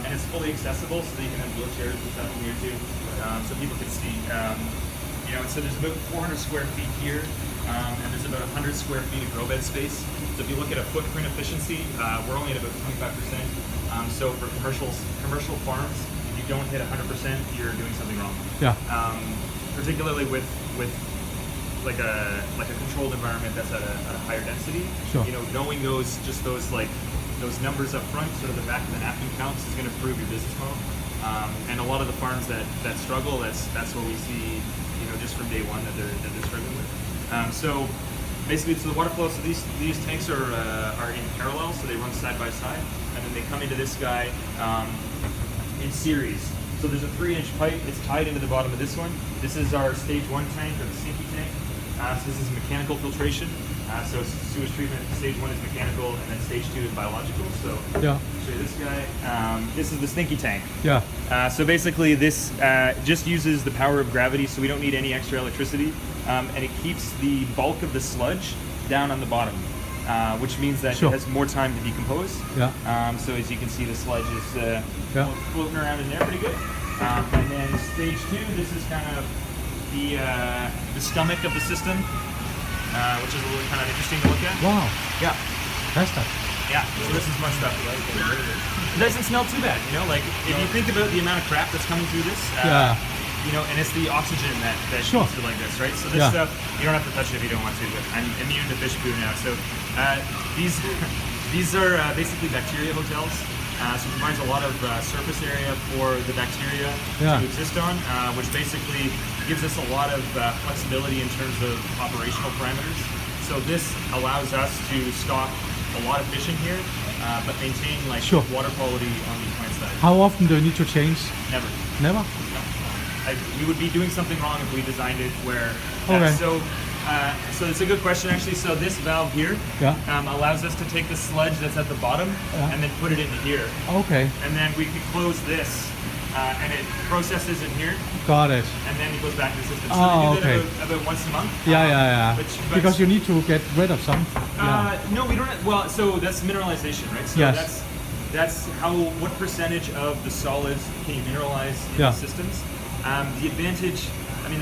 and it's fully accessible, so that you can have wheelchairs and stuff in here too, so people can see. So there's about 400 square feet here, and there's about 100 square feet of grow bed space. So if you look at a footprint efficiency, we're only at about 25%. So for commercial farms, if you don't hit 100%, you're doing something wrong. Yeah. Particularly with like a controlled environment that's at a higher density. Sure. Knowing those numbers up front, sort of the back of the napkin counts, is going to improve your business model. And a lot of the farms that struggle, that's what we see, just from day one that they're struggling with. So basically, it's the water flow. So these tanks are in parallel, so they run side by side, and then they come into this guy in series. So there's a 3-inch pipe. It's tied into the bottom of this one. This is our stage 1 tank, or the Stinky Tank. So this is mechanical filtration. So sewage treatment, stage 1 is mechanical, and then stage 2 is biological. So yeah. I'll show you this guy. This is the Stinky Tank. Yeah. So basically this just uses the power of gravity, so we don't need any extra electricity. And it keeps the bulk of the sludge down on the bottom, which means that Sure. it has more time to decompose. Yeah. So as you can see, the sludge is floating around in there pretty good. And then stage 2, this is kind of the stomach of the system, which is a little kind of interesting to look at. Wow. Yeah. That's that. Yeah. So this is much stuff. It doesn't smell too bad, Like if you think about the amount of crap that's coming through this. And it's the oxygen that Sure. keeps it like this, right? So this stuff, you don't have to touch it if you don't want to, but I'm immune to fish poo now. So these are basically bacteria hotels. So it provides a lot of surface area for the bacteria to exist on, which basically gives us a lot of flexibility in terms of operational parameters. So this allows us to stock a lot of fish in here, but maintain water quality on the plant side. How often do you need to change? Never. Never? No. We would be doing something wrong if we designed it where. Okay. So it's a good question actually. So this valve here allows us to take the sludge that's at the bottom and then put it into here. Okay. And then we could close this, and it processes in here. Got it. And then it goes back to the system. So Oh, we do okay. that about once a month. Yeah. But Because you need to get rid of some. No, we don't. Well, so that's mineralization, right? So Yes. that's what percentage of the solids can you mineralize in the systems? The advantage,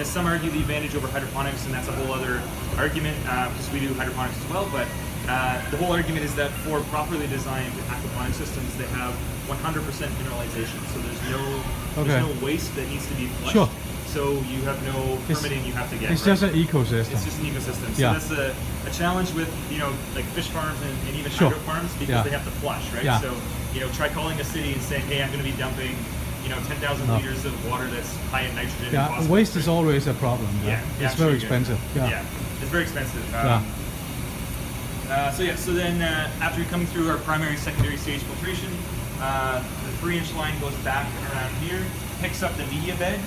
some argue the advantage over hydroponics, and that's a whole other argument, because we do hydroponics as well, but the whole argument is that for properly designed aquaponic systems, they have 100% mineralization, so there's no waste that needs to be flushed. Sure. So you have no permitting you have to get. It's just an ecosystem. It's just an ecosystem. So that's a challenge with, like fish farms and even hydro farms, because they have to flush, right? Yeah. So, try calling a city and saying, hey, I'm going to be dumping 10,000 liters of water that's high in nitrogen. Yeah, and phosphorus, waste is always a problem. It's very expensive. Yeah, it's very expensive. So then after coming through our primary, secondary stage filtration, the 3-inch line goes back around here, picks up the media bed.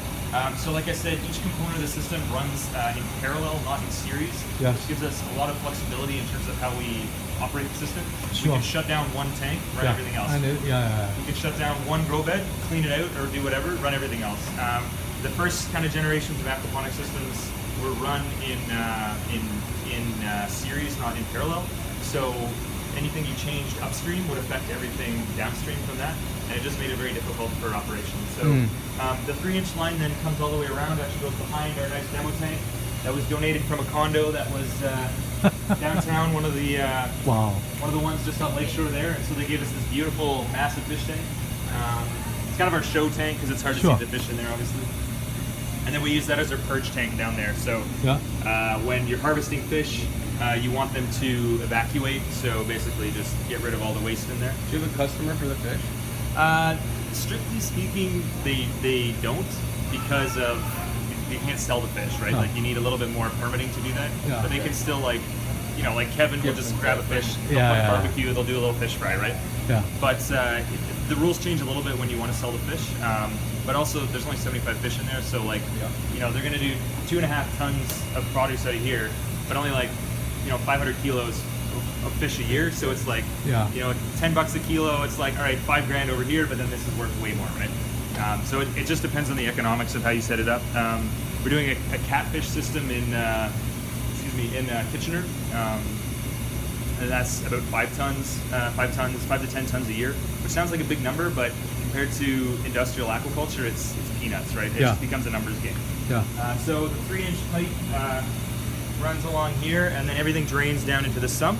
So like I said, each component of the system runs in parallel, not in series, which gives us a lot of flexibility in terms of how we operate the system. We can shut down one tank, run everything else. We can shut down one grow bed, clean it out, or do whatever, run everything else. The first kind of generations of aquaponic systems were run in series, not in parallel. So anything you changed upstream would affect everything downstream from that, and it just made it very difficult for operation. So the 3-inch line then comes all the way around, actually goes behind our nice demo tank that was donated from a condo that was downtown, one of the ones just on Lakeshore there, and so they gave us this beautiful, massive fish tank. It's kind of our show tank because it's hard to see the fish in there, obviously. And then we use that as our purge tank down there. So when you're harvesting fish, you want them to evacuate, so basically just get rid of all the waste in there. Do you have a customer for the fish? Strictly speaking, they don't, because of you can't sell the fish, right? Like you need a little bit more permitting to do that. But they can still like Kevin will just grab a fish, they'll barbecue, they'll do a little fish fry, right? But the rules change a little bit when you want to sell the fish. But also there's only 75 fish in there, so they're gonna do 2.5 tons of produce out of here, but only 500 kilos of fish a year. So it's $10 a kilo. It's all right, $5,000 over here, but then this is worth way more, right? So it just depends on the economics of how you set it up. We're doing a catfish system in Kitchener. and that's about 5 to 10 tons a year, which sounds like a big number, but compared to industrial aquaculture, it's peanuts, right? It just becomes a numbers game. So the 3-inch pipe runs along here, and then everything drains down into the sump.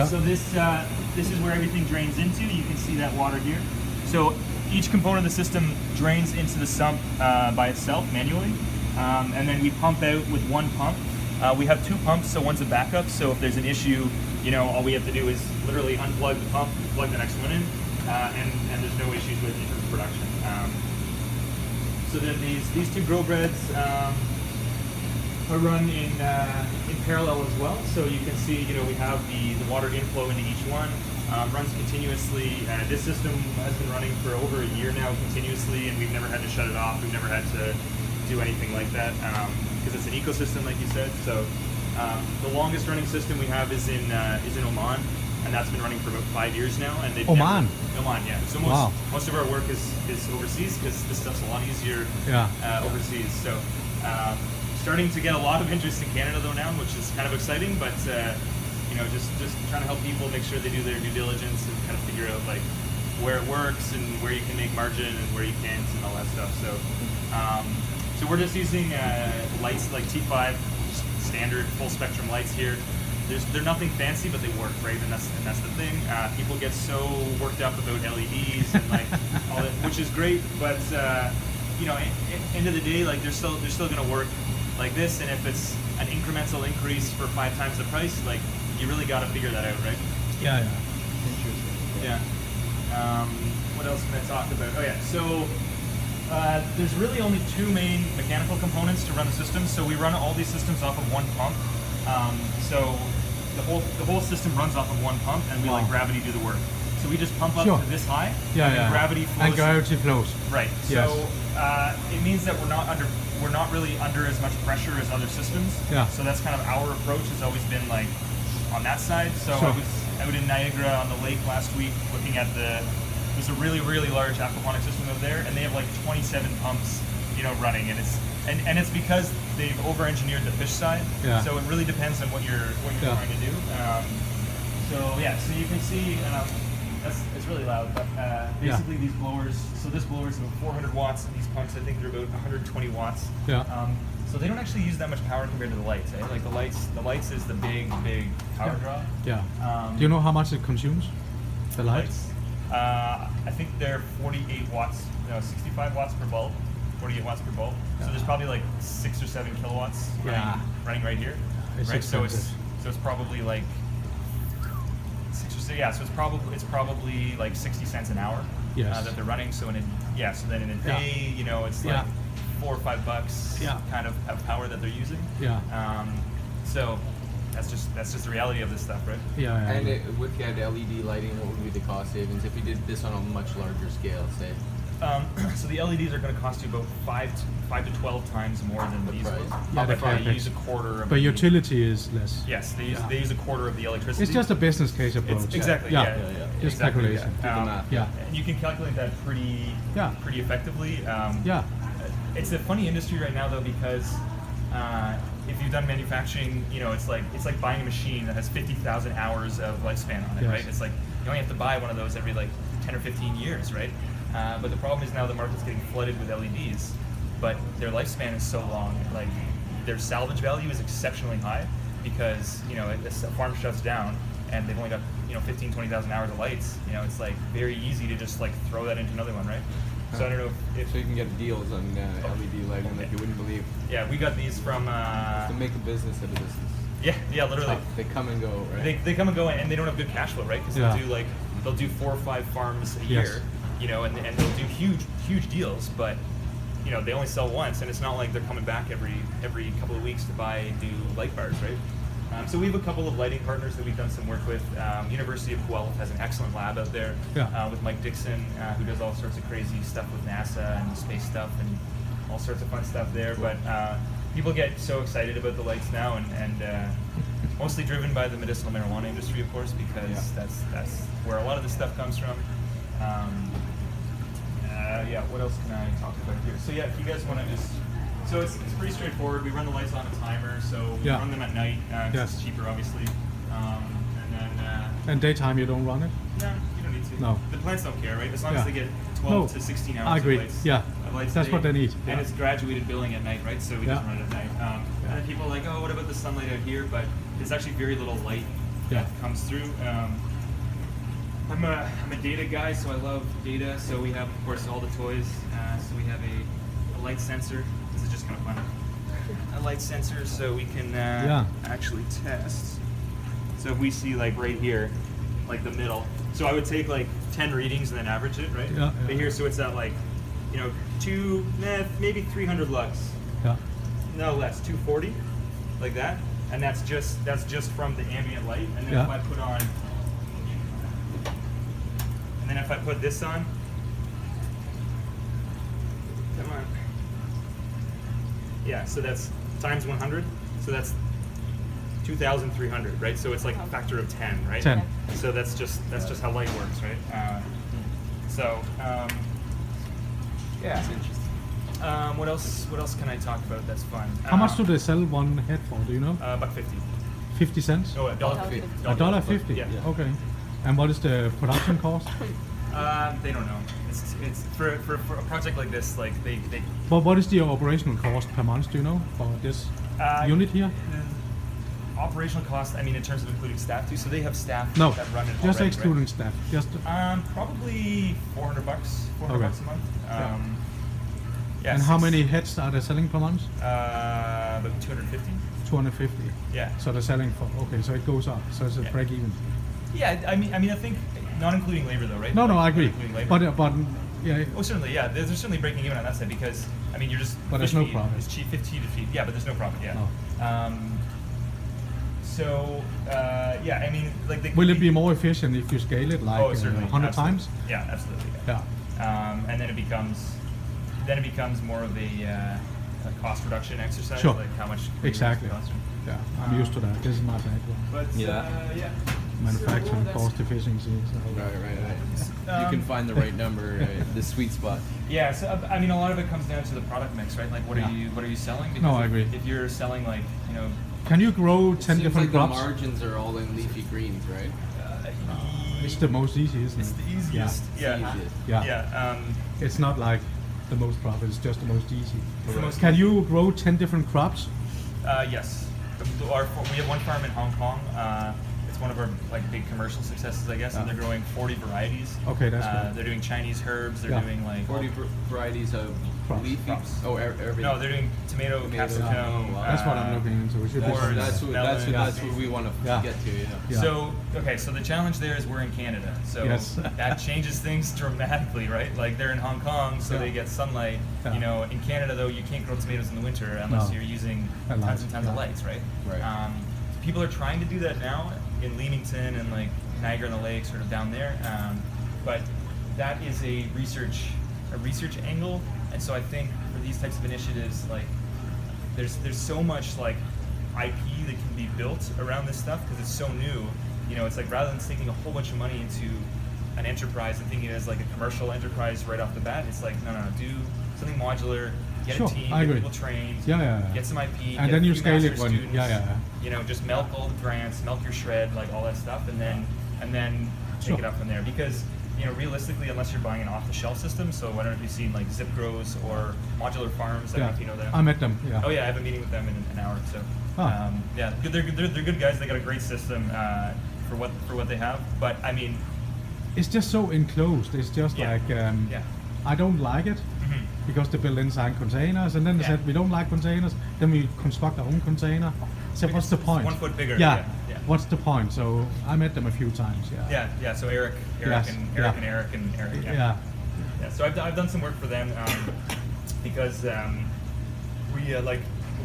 So this is where everything drains into. You can see that water here. So each component of the system drains into the sump by itself manually, and then we pump out with one pump. We have 2 pumps, so one's a backup. So if there's an issue, all we have to do is literally unplug the pump, plug the next one in, and there's no issues with in terms of production. So then these 2 grow beds are run in parallel as well. So you can see, we have the water inflow into each one. Runs continuously. This system has been running for over a year now continuously, and we've never had to shut it off. We've never had to do anything like that because it's an ecosystem, like you said. So the longest running system we have is in Oman, and that's been running for about 5 years now. And Oman, yeah. So most of our work is overseas because this stuff's a lot easier overseas. So starting to get a lot of interest in Canada though now, which is kind of exciting, but just trying to help people make sure they do their due diligence and kind of figure out like where it works and where you can make margin and where you can't and all that stuff. So so we're just using lights like T5 standard full spectrum lights here. They're nothing fancy, but they work, right? And that's the thing. People get so worked up about LEDs and like all that, which is great, but end of the day, like they're still going to work like this. And if it's an incremental increase for 5 times the price, like you really got to figure that out, right? Yeah. Yeah. What else can I talk about? Oh yeah. So there's really only 2 main mechanical components to run the system. So we run all these systems off of one pump. So the whole system runs off of one pump, and we let gravity do the work. So we just pump up to this high, and gravity flows. And gravity flows. Right. Yes. So it means that we're not really under as much pressure as other systems. Yeah. So that's kind of our approach has always been like on that side. So I was out in Niagara on the lake last week looking at there's a really, really large aquaponic system over there, and they have like 27 pumps, running, and it's because they've over-engineered the fish side. Yeah. So it really depends on what you're trying to do. So you can see, it's really loud, but basically these blowers. So this blower is about 400 watts, and these pumps I think they're about 120 watts. Yeah. So they don't actually use that much power compared to the lights. Like the lights is the big power draw. Yeah. Do you know how much it consumes? The lights? I think they're 65 watts per bulb, 48 watts per bulb. So there's probably like 6 or 7 kilowatts running right here. Right. So it's probably like 6 or 7. Yeah. So it's probably like 60 cents an hour that they're running. So then in a day, it's like $4 or $5 kind of power that they're using. Yeah. So that's just the reality of this stuff, right? Yeah. And with the LED lighting, what would be the cost savings if you did this on a much larger scale, say? So the LEDs are going to cost you about 5 to 12 times more than these ones. Yeah, they use a quarter of. But utility is less. Yes, they use a quarter of the electricity. It's just a business case approach. Exactly. Yeah. Just calculation. And you can calculate that pretty effectively. It's a funny industry right now though because if you've done manufacturing, it's like buying a machine that has 50,000 hours of lifespan on it, right? It's like you only have to buy one of those every like 10 or 15 years, right? But the problem is now the market's getting flooded with LEDs, but their lifespan is so long, like their salvage value is exceptionally high because a farm shuts down and they've only got 15, 20,000 hours of lights. It's like very easy to just like throw that into another one, right? So I don't know if so you can get deals on LED lighting like you wouldn't believe. Yeah, we got these from to make a business out of this. Yeah, literally. They come and go, right? They come and go, and they don't have good cash flow, right? Because they'll do 4 or 5 farms a year, and they'll do huge deals, but they only sell once, and it's not like they're coming back every couple of weeks to buy new light bars, right? So we have a couple of lighting partners that we've done some work with. University of Guelph has an excellent lab out there with Mike Dixon, who does all sorts of crazy stuff with NASA and space stuff and all sorts of fun stuff there. But people get so excited about the lights now, and mostly driven by the medicinal marijuana industry, of course, because that's where a lot of this stuff comes from. What else can I talk about here? So if you guys want to just... So it's pretty straightforward. We run the lights on a timer, so we run them at night because it's cheaper, obviously. And And daytime you don't run it? No, you don't need to. No. The plants don't care, right? As long Yeah. as they get 12 to 16 hours I agree. of lights. Yeah. Of lights That's a what day. they need. And Yeah. it's graduated billing at night, right? So we just run it at night. And then people are like, oh, what about the sunlight out here? But there's actually very little light that comes through. I'm a data guy, so I love data. So we have, of course, all the toys. So we have a light sensor. This is just kind of fun. A light sensor, so we can actually test. So if we see like right here, like the middle. So I would take like 10 readings and then average it, right? Yeah. But here, so it's at like, maybe 300 lux. Yeah. No less, 240, like that. And that's just from the ambient light. And then if I put on, and then if I put this on, come on. Yeah, so that's times 100. So that's 2,300, right? So it's like a factor of 10, right? 10. So that's just how light works, right? Yeah. It's interesting. What else can I talk about that's fun? How much do they sell one head for? Do you know? $1.50. 50 cents? Oh, $1.50. $1.50. Yeah. Okay. And what is the production cost? They don't know. It's for a project like this, like they But what is the operational cost per month? Do you know for this unit here? the operational cost. I mean, in terms of including staff too. So they have staff No, that run it. just already, excluding right? staff. Just Probably $400. $400 Okay. a month. Yeah. and how many heads are they selling per month? About 250. 250. Yeah. So they're selling for so it goes up. So it's a break even. Yeah. I mean, I think not including labor though, right? No, Like, I agree. not including labor. But yeah. Oh, certainly, yeah. They're certainly breaking even on that side because, I mean, you're just. But there's fish no feed profit. is cheap, 50 to feed. Yeah, but there's no profit. Yeah. No. Yeah. I mean, like they. Will it be more efficient if you scale it like 100 times? Yeah, absolutely. Yeah. And then it becomes more of a cost reduction exercise. Sure. Like how much. Exactly. Cost. Yeah. I'm used to that. This is my background. But yeah. Manufacturing So cost efficiency. So. Right. You can find the right number, the sweet spot. Yeah, so I mean, a lot of it comes down to the product mix, right? Like, what are you selling? Because No, I agree. If you're selling like, Can you grow 10 Seems different like the crops? margins are all in leafy greens, right? It's the most easy, isn't it's it? the easiest. Yeah. Yeah. Easiest. Yeah. It's not like the most profit. It's just the most easy. the most Can you grow 10 different crops? Yes. We have one farm in Hong Kong. It's one of our like big commercial successes, I guess, and they're growing 40 varieties. Okay, that's good. They're doing Chinese herbs. They're doing like 40 varieties of Crops. leafy. Crops. Oh, everything. No, they're doing tomato, capsicum. Oh, wow. That's what I'm looking into. We should be That's- doing melon. That's what we want to Yeah. get to. Yeah. Yeah. So the challenge there is we're in Canada, so Yes. that changes things dramatically, right? Like they're in Hong Kong, so Yeah. they get sunlight. Yeah. In Canada though, you can't grow tomatoes in the winter unless No. you're using And tons lights, and tons of yeah. lights, right? Right. People are trying to do that now in Leamington and like Niagara on the Lake, sort of down there, but that is a research angle, and so I think for these types of initiatives, like there's so much like IP that can be built around this stuff because it's so new. It's like rather than sinking a whole bunch of money into an enterprise and thinking it as like a commercial enterprise right off the bat, it's like no, do something modular, get Sure, a team, I get agree. people trained, Yeah. get some IP, And get then a you few scale it master when students, yeah. Just milk all the grants, milk your shred, like all that stuff, and then take Sure. it up from there. Because realistically, unless you're buying an off-the-shelf system, so I don't know if you've seen like Zip Grows or Modular Farms. I don't know if you know them. I met them. Yeah. Oh yeah, I have a meeting with them in an hour. So Ah. they're good guys. They got a great system for what they have. But I mean, It's just so enclosed. It's just Yeah. like yeah. I don't like it because they build inside containers, and then they Yeah. said we don't like containers. Then we construct our own container. So what's the It's point? 1 foot bigger. Yeah. Yeah. What's the point? So I met them a few times. Yeah. Yeah. So Eric Yes, and yeah. Eric. Yeah. Yeah, so I've done some work for them because we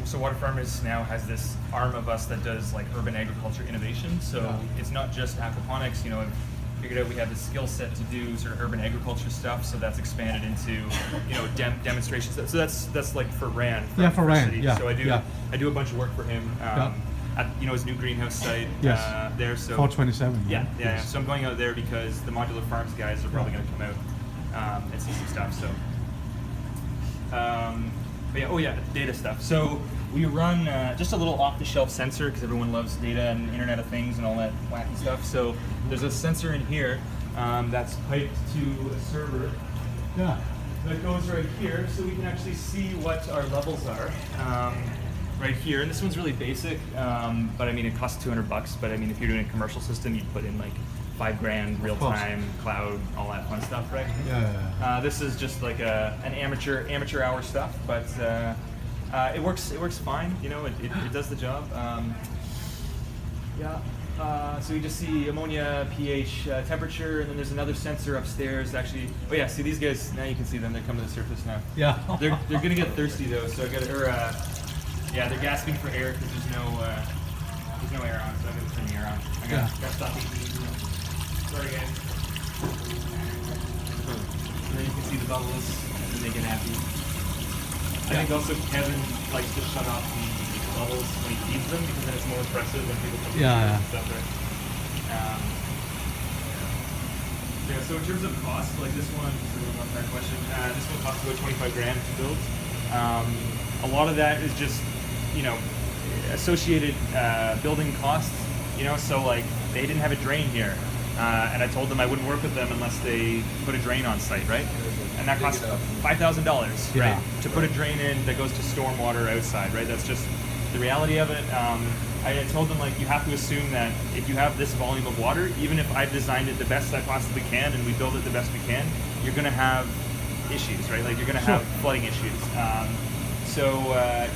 so Water Farmers now has this arm of us that does like urban agriculture innovation. So it's not just aquaponics. I've figured out we have the skill set to do sort of urban agriculture stuff. So that's expanded into demonstrations. So that's like for Rand. For Rand, City. yeah, So yeah. I do a bunch of work for him at his new greenhouse site Yes. there. So 427. yeah. Yes. So I'm going out there because the Modular Farms guys are probably going to come out and see some stuff. So, But yeah, oh yeah, data stuff. So we run just a little off-the-shelf sensor because everyone loves data and Internet of Things and all that wacky stuff. So there's a sensor in here that's piped to a server. Yeah. That goes right here, so we can actually see what our levels are right here. And this one's really basic, but I mean it costs $200. But I mean if you're doing a commercial system, you'd put in like $5,000, real time, cloud, all that fun stuff, right? Yeah. This is just like an amateur hour stuff, but it works fine. You know, it does the job. So you just see ammonia, pH, temperature, and then there's another sensor upstairs. Actually, oh yeah, see these guys. Now you can see them. They're coming to the surface now. Yeah. They're gonna get thirsty though. So I got yeah, they're gasping for air because there's no air on. So I'm gonna turn the air on. I gotta stop eating. Sorry guys. And then you can see the bubbles, and then they get happy. I think also Kevin likes to shut off the bubbles when he feeds them because then it's more impressive when people come and stuff, right? So in terms of cost, like this one, that question, this one costs about $25,000 to build. A lot of that is just, you know, associated building costs, you know, so like they didn't have a drain here. And I told them I wouldn't work with them unless they put a drain on site, right? And that costs $5,000, right? To put a drain in that goes to stormwater outside, right? That's just the reality of it. I told them like you have to assume that if you have this volume of water, even if I've designed it the best I possibly can and we build it the best we can, you're going to have issues, right? Like you're going to have flooding issues.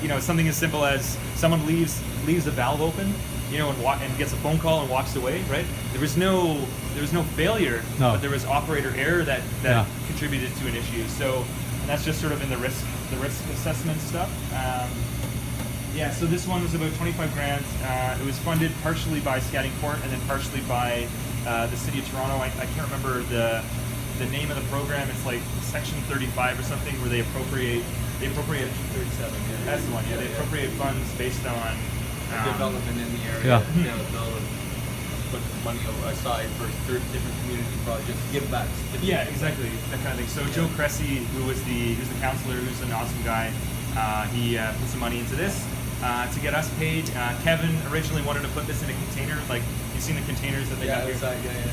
You know, something as simple as someone leaves a valve open, you know, and gets a phone call and walks away, right? There was no failure, but there was operator error that contributed to an issue. So, and that's just sort of in the risk assessment stuff. Yeah, so this one was about $25,000. It was funded partially by Scatting Court and then partially by the City of Toronto. I can't remember the name of the program. It's like Section 35 or something where they appropriate 37. Yeah. That's the one. Yeah, they appropriate funds based on development in the area. They'll put money aside for different community projects. Give back. Yeah, exactly, that kind of thing. So Joe Cressy, who's the councillor, who's an awesome guy, he put some money into this to get us paid. Kevin originally wanted to put this in a container, like you've seen the containers that they got here.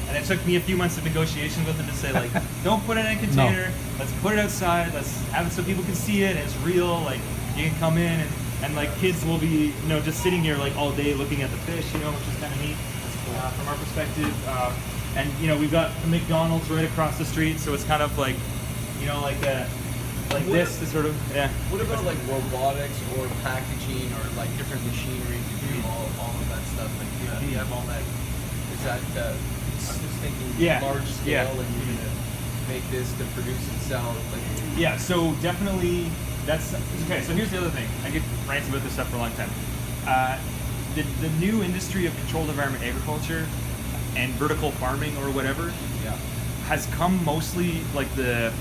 And it took me a few months of negotiation with him to say like, don't put it in a container. Let's put it outside. Let's have it so people can see it. And it's real. Like you can come in and like kids will be, you know, just sitting here like all day looking at the fish, you know, which is kind of neat from our perspective. And you know, we've got a McDonald's right across the street, so it's kind of like, you know, like this to sort of What about like robotics or packaging or like different machinery to do all of that stuff? Like do you have all that? Is that I'm just thinking large scale and you're gonna make this to produce and sell like yeah, so definitely that's okay. So here's the other thing. I get rants about this stuff for a long time. The new industry of controlled environment agriculture and vertical farming or whatever has come mostly like the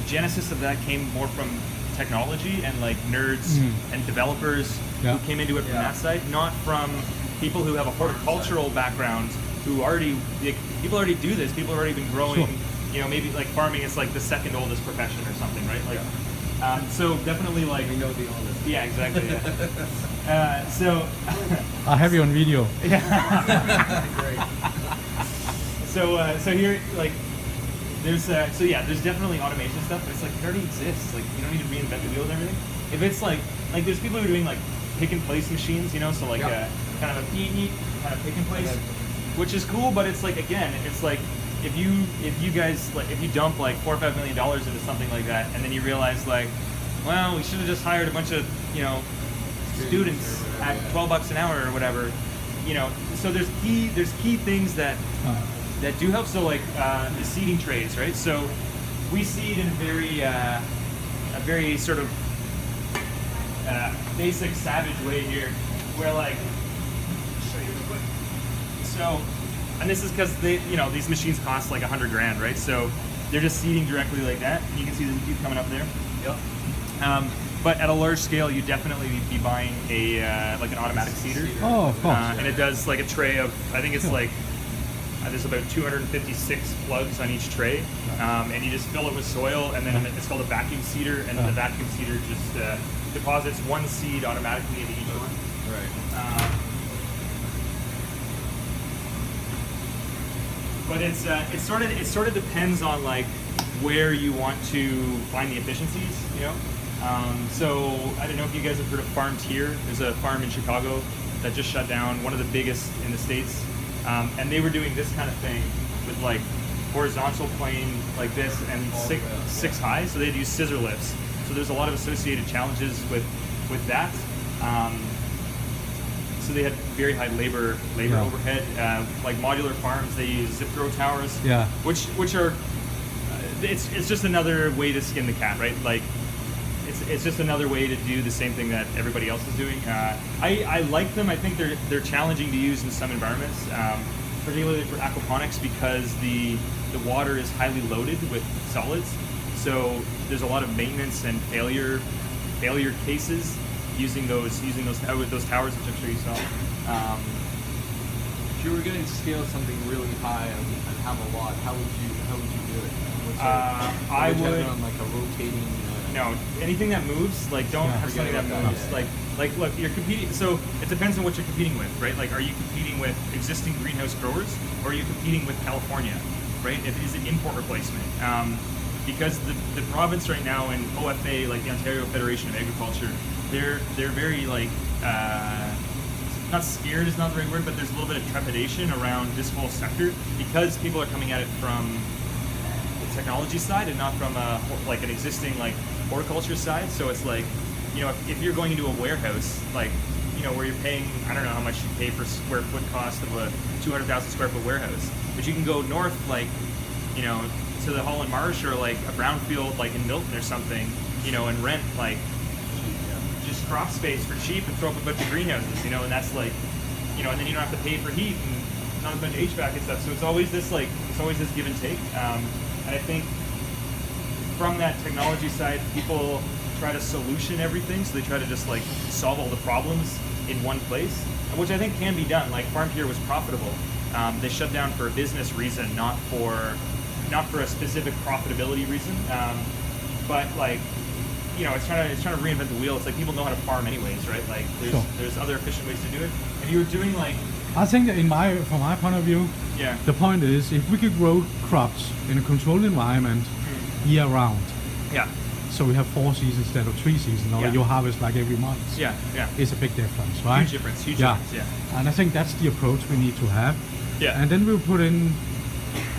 genesis of that came more from technology and like nerds and developers who came into it from that side, not from people who have a horticultural background who people already do this. People have already been growing. You know, maybe like farming is like the second oldest profession or something, right? Like, so definitely like we know the oldest. Yeah, exactly. Yeah. So I have you on video. Great. So here like there's there's definitely automation stuff, but it's like it already exists. Like you don't need to reinvent the wheel and everything. If it's like there's people who are doing like pick and place machines, you know, so like kind of a kind of pick and place, which is cool, but it's like again, it's like if you guys like if you dump like $4 or $5 million into something like that, and then you realize like, well, we should have just hired a bunch of, you know, students at $12 an hour or whatever, you know. So there's key things that do help. So like the seeding trays, right? So we seed in a very sort of basic savage way here, where like I'll show you real quick. So, and this is because these machines cost like $100,000, right? So they're just seeding directly like that. You can see the tube coming up there. Yep. But at a large scale, you definitely be buying like an automatic seeder. Oh, of course. And it does like a tray of, I think it's like, there's about 256 plugs on each tray, and you just fill it with soil, and then it's called a vacuum seeder, and then the vacuum seeder just deposits one seed automatically into each one. Right. But it sort of depends on like where you want to find the efficiencies, you know. So I don't know if you guys have heard of Farmed Here. There's a farm in Chicago that just shut down, one of the biggest in the States, and they were doing this kind of thing with like horizontal plane like this and six high. So they'd use scissor lifts. So there's a lot of associated challenges with that. So they had very high labor overhead. Like modular farms, they use zip throw towers, which are it's just another way to skin the cat, right? Like it's just another way to do the same thing that everybody else is doing. I like them. I think they're challenging to use in some environments, particularly for aquaponics, because the water is highly loaded with solids. So there's a lot of maintenance and failure cases using those towers, which I'm sure you saw. If you were going to scale something really high and have a lot, how would you do it? I would on like a rotating. No, anything that moves, like don't have something that moves. Yeah. Like look, you're competing. So it depends on what you're competing with, right? Like, are you competing with existing greenhouse growers, or are you competing with California, right? Is it import replacement? Because the province right now in OFA, like the Ontario Federation of Agriculture, they're very like not scared is not the right word, but there's a little bit of trepidation around this whole sector because people are coming at it from the technology side and not from like an existing like horticulture side. So it's like, you know, if you're going into a warehouse, like, you know, where you're paying, I don't know how much you pay per square foot cost of a 200,000 square foot warehouse, but you can go north, like, you know, to the Holland Marsh or like a brownfield like in Milton or something, you know, and rent like just crop space for cheap and throw up a bunch of greenhouses, you know, and that's like, you know, and then you don't have to pay for heat and not a bunch of HVAC and stuff. So it's always this like, it's always this give and take. And I think from that technology side, people try to solution everything. So they try to just like solve all the problems in one place, which I think can be done. Like Farmed Here was profitable. They shut down for a business reason, not for a specific profitability reason. But like, you know, it's trying to reinvent the wheel. It's like people know how to farm anyways, right? Like there's other efficient ways to do it. And you were doing like, I think that from my point of view, the point is if we could grow crops in a controlled environment year round. Yeah. So we have 4 seasons instead of 3 seasons, or you harvest like every month. Yeah. It's a big difference, right? Huge difference. Yeah. And I think that's the approach we need to have. Yeah. And then we'll put in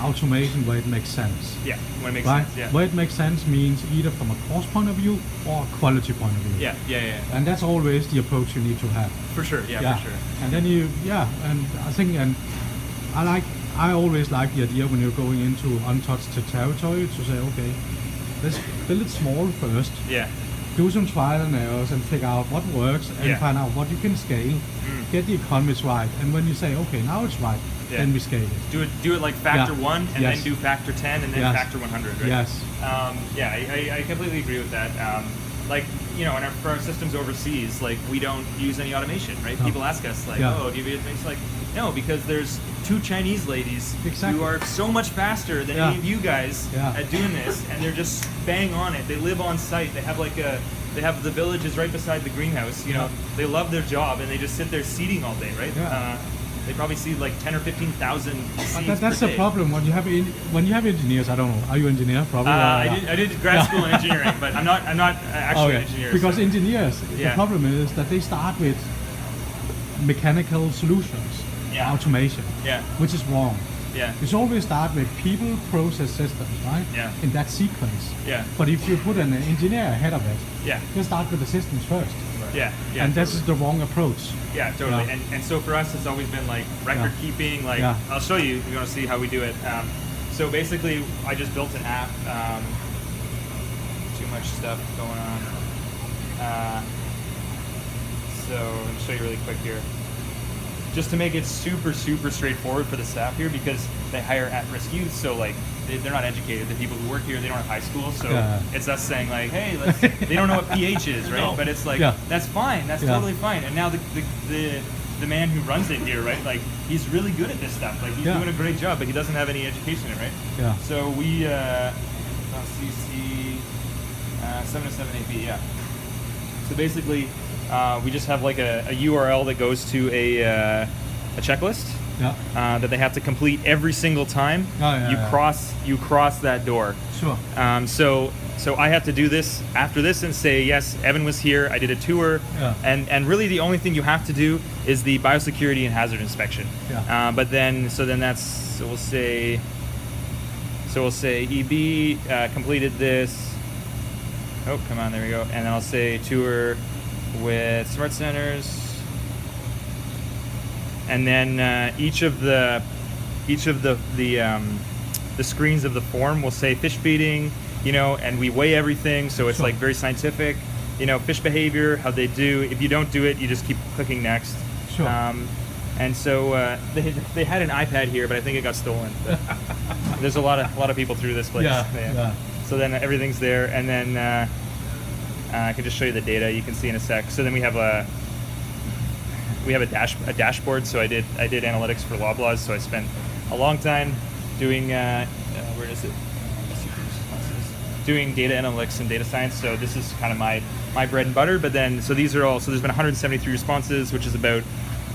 automation where it makes sense. Yeah, when it makes right? sense. Yeah. Where it makes sense means either from a cost point of view or a quality point of view. Yeah. And that's always the approach you need to have. For sure. Yeah. For sure. And then and I think, and I always like the idea when you're going into untouched territory to say, okay, let's build it small first. Yeah. Do some trial and errors and figure out what works and find out what you can scale. Get the economics right, and when you say, okay, now it's right, then we scale it. Do it like factor 1, and then do factor 10, and then factor 100, right? Yes. I completely agree with that. Like, you know, for our systems overseas, like, we don't use any automation, right? No. People ask us, like, oh, do you have things like, no, because there's 2 Chinese ladies who are so much faster than any of you guys at doing this, and they're just bang on it. They live on site. They have the villages right beside the greenhouse. You know, they love their job, and they just sit there seeding all day, right? They probably seed like 10 or 15,000 seeds that's per the day. problem when you have engineers. I don't know. Are you an engineer? Probably. I did grad school in engineering, but I'm not actually an engineer. Because so. engineers, the problem is that they start with mechanical solutions, automation, which is wrong. Yeah. You should always start with people, process, systems, right? Yeah. In that sequence. Yeah. But if you put an engineer ahead of it, you start with the systems first. Yeah. And this is the wrong approach. Yeah, totally. Yeah. And so for us, it's always been like record keeping. Like I'll show you. You're gonna see how we do it. So basically, I just built an app. Too much stuff going on. So let me show you really quick here. Just to make it super straightforward for the staff here, because they hire at-risk youth, so like they're not educated. The people who work here, they don't have high school, so it's us saying like, hey, they don't know what pH is, right? No. But it's like that's fine, that's totally fine. And now the man who runs it here, right? Like he's really good at this stuff. Like he's doing a great job, but he doesn't have any education in it, right? Yeah. So we CC 707 AP, So basically, we just have like a URL that goes to a checklist that they have to complete every single time you cross that door. Sure. So I have to do this after this and say, yes, Evan was here, I did a tour, and really the only thing you have to do is the biosecurity and hazard inspection. But then, we'll say EB completed this. Oh, come on, there we go. And then I'll say tour with Smart Centers. And then each of the screens of the form will say fish feeding, and we weigh everything, so it's like very scientific. Fish behavior, how they do. If you don't do it, you just keep clicking next. Sure. And so they had an iPad here, but I think it got stolen. But there's a lot of people through this place. So then everything's there, and then I can just show you the data. You can see in a sec. So then we have a dashboard. So I did analytics for Loblaws. So I spent a long time doing where is it? Doing data analytics and data science. So this is kind of my bread and butter. But then these are all. So there's been 173 responses, which is about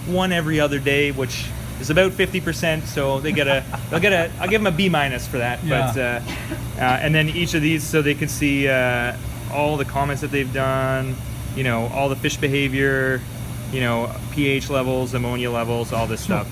one every other day, which is about 50%. So I'll give them a B- for that. But and then each of these, so they can see all the comments that they've done, all the fish behavior, pH levels, ammonia levels, all this stuff.